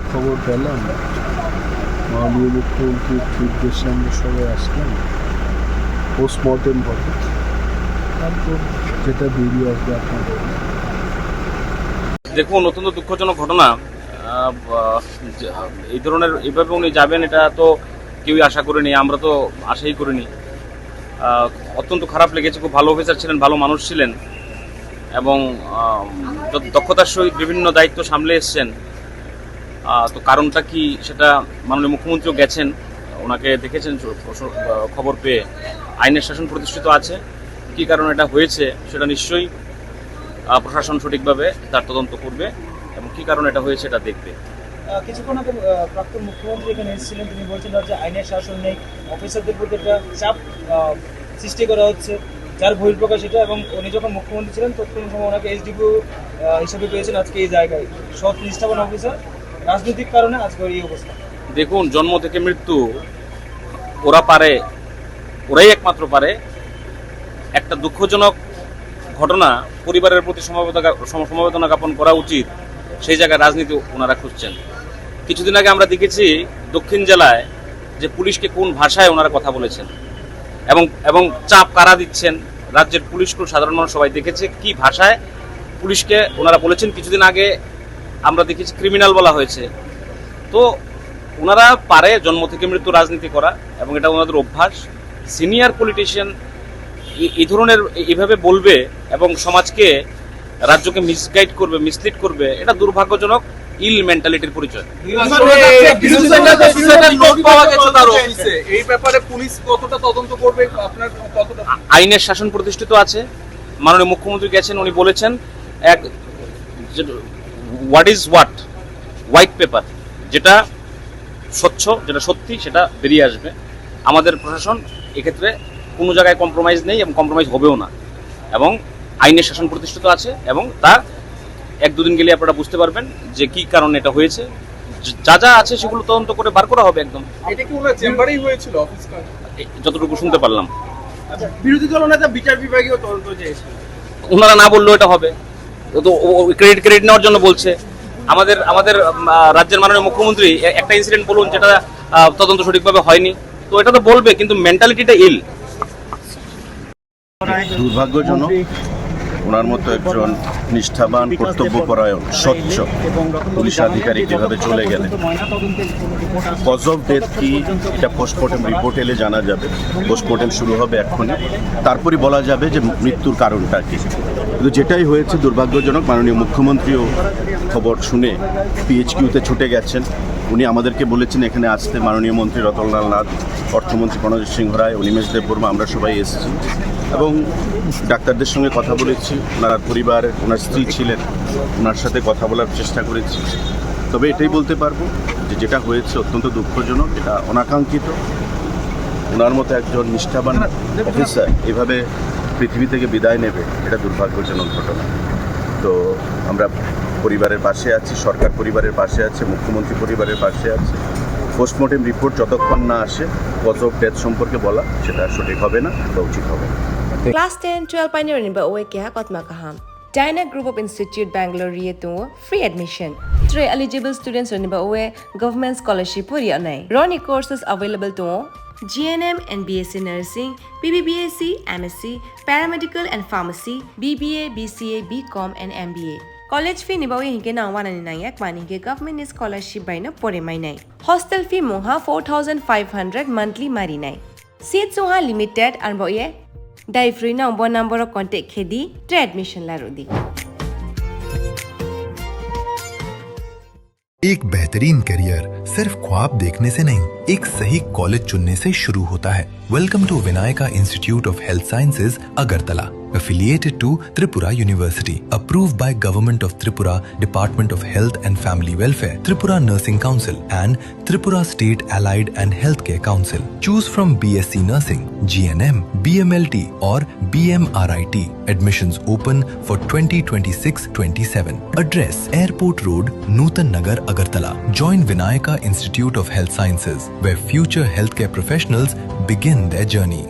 খবর পেলাম, মাননীয় মুখ্যমন্ত্রীর নির্দেশে আমরা সবাই আসলাম, পোস্টমর্টেম হবে, তারপর যেটা বেরিয়ে আসবে আপনাদের। দেখুন, অত্যন্ত দুঃখজনক ঘটনা। এই ধরনের এইভাবে উনি যাবেন এটা তো কেউই আশা করিনি, আমরা তো আশাই করিনি। অত্যন্ত খারাপ লেগেছে। খুব ভালো অফিসার ছিলেন, ভালো মানুষ ছিলেন এবং দক্ষতার সহিত বিভিন্ন দায়িত্ব সামলে এসছেন। তো কারণটা কি সেটা মাননীয় মুখ্যমন্ত্রীও গেছেন, ওনাকে দেখেছেন খবর পেয়ে। আইনের শাসন প্রতিষ্ঠিত আছে, কি কারণে এটা হয়েছে সেটা নিশ্চয়ই প্রশাসন সঠিকভাবে তার তদন্ত করবে এবং কি কারণে এটা হয়েছে এটা দেখবে। কিছুক্ষণ আগে প্রাক্তন মুখ্যমন্ত্রী এখানে এসেছিলেন, তিনি বলছিলেন যে আইনের শাসন নেই, অফিসারদের প্রতি একটা চাপ সৃষ্টি করা হচ্ছে, যার বহিঃপ্রকাশ এটা। এবং উনি যখন মুখ্যমন্ত্রী ছিলেন তৎকালীন সময় ওনাকে এসডিপিও হিসেবে পেয়েছেন আজকে এই জায়গায়। সৎ নিষ্ঠাবান অফিসার, রাজনৈতিক কারণে আজকে এই অবস্থা। দেখুন, জন্ম থেকে মৃত্যু ওরা পারে, ওরাই একমাত্র পারে। একটা দুঃখজনক ঘটনা, পরিবারের প্রতি সমবেদনা জ্ঞাপন করা উচিত, সেই জায়গায় রাজনীতি ওনারা খুঁজছেন। কিছুদিন আগে আমরা দেখেছি দক্ষিণ জেলায় যে পুলিশকে কোন ভাষায় ওনারা কথা বলেছেন এবং চাপ কারা দিচ্ছেন রাজ্যের পুলিশকে, সাধারণ মানুষ সবাই দেখেছে কি ভাষায় পুলিশকে ওনারা বলেছেন। কিছুদিন আগে আমরা দেখেছি ক্রিমিনাল বলা হয়েছে। তো ওনারা পারে জন্ম থেকে মৃত্যু রাজনীতি করা এবং এটা ওনাদের অভ্যাস। সিনিয়র পলিটিশিয়ান এই ধরনের এইভাবে বলবে এবং সমাজকে, রাজ্যকে মিসগাইড করবে, মিসলিড করবে, এটা দুর্ভাগ্যজনক ইল মেন্টালিটির পরিচয়। আইনের শাসন প্রতিষ্ঠিত আছে, মাননীয় মুখ্যমন্ত্রী গেছেন, উনি বলেছেন হোয়াট ইজ হোয়াইট পেপার, যেটা স্বচ্ছ, যেটা সত্যি সেটা বেরিয়ে আসবে। আমাদের প্রশাসন এক্ষেত্রে কোনো জায়গায় কম্প্রোমাইজ নেই এবং কম্প্রোমাইজ হবেও না, এবং আইনের শাসন প্রতিষ্ঠিত আছে এবং তার এক দুদিন গেলে আপনারা বুঝতে পারবেন যে কি কারণে এটা হয়েছে। যা যা আছে সেগুলো তদন্ত করে বার করা হবে একদম। এটা কি ওনার চেম্বারেই হয়েছিল অফিস কাজ? যতটুকু শুনতে পারলাম। আচ্ছা, বিরোধী দল নেতা বিচার বিভাগীয় তদন্ত চেয়েছিল, ওনারা না বললেও এটা হবে, তো ক্রেডিট নেওয়ার জন্য বলছে। আমাদের রাজ্যের মাননীয় মুখ্যমন্ত্রী একটা ইনসিডেন্ট বলুন যেটা তদন্ত সঠিকভাবে হয়নি, তো এটা তো বলবে, কিন্তু মেন্টালিটিটা ইল। দুর্ভাগ্যজনক, ওনার মতো একজন নিষ্ঠাবান, কর্তব্যপরায়ণ, স্বচ্ছ পুলিশ আধিকারিক যেভাবে চলে গেলেন। কজ অফ ডেথ কি এটা পোস্টমর্টেম রিপোর্ট এলে জানা যাবে। পোস্টমর্টেম শুরু হবে এক্ষুনি, তারপরই বলা যাবে যে মৃত্যুর কারণটা কি। কিন্তু যেটাই হয়েছে দুর্ভাগ্যজনক। মাননীয় মুখ্যমন্ত্রীও খবর শুনে পিএইচকিউতে ছুটে গেছেন। উনি আমাদেরকে বলেছেন এখানে আসতে। মাননীয় মন্ত্রী রতনলাল নাথ, অর্থমন্ত্রী প্রণজিৎ সিংহ রায়, অনিমেষ দেববর্মা, আমরা সবাই এসেছি এবং ডাক্তারদের সঙ্গে কথা বলেছি। ওনার পরিবারের, ওনার স্ত্রী ছিলেন, ওনার সাথে কথা বলার চেষ্টা করেছি। তবে এটাই বলতে পারবো যে যেটা হয়েছে অত্যন্ত দুঃখজনক, এটা অনাকাঙ্ক্ষিত। ওনার মতো একজন নিষ্ঠাবান অফিসার এভাবে পৃথিবী থেকে বিদায় নেবে, এটা দুর্ভাগ্যজনক ঘটনা। তো আমরা পরিবারের পাশে আছি, সরকার পরিবারের পাশে আছে, মুখ্যমন্ত্রী পরিবারের পাশে আছে। পোস্টমর্টেম রিপোর্ট যতক্ষণ না আসে কজ অফ ডেথ সম্পর্কে বলা সেটা সঠিক হবে না বা উচিত হবে না। Class 10-12 pioneer ba oe kya kotma kaham. Dyna Group of Institute Bangalore to free admission. 3 eligible students ba oe government scholarship puri anai. Roni courses available to GNM and BSc Nursing, BBBSc, MSc, Paramedical and Pharmacy, BBA, BCA, BCom and MBA. College fee ni ba oe hinke na 199 mani ke government scholarship by na pore mai nai. Hostel fee moha 4500 monthly mari nai. Seats oha limited and ba oe डाई free number contact खेदी ट्रे admission लारोदी। एक बेहतरीन career सिर्फ ख्वाब देखने से नहीं, एक सही कॉलेज चुनने से शुरू होता है। Welcome to Vinayaka institute of health sciences Agartala, affiliated to Tripura University, approved by Government of Tripura, Department of Health and Family Welfare, Tripura Nursing Council and Tripura State Allied and Healthcare Council. Choose from BSc Nursing, GNM, BMLT or BMRIT. Admissions open for 2026-27. Address: Airport Road, Nutan Nagar, Agartala. Join Vinayaka Institute of Health Sciences, where future healthcare professionals begin their journey.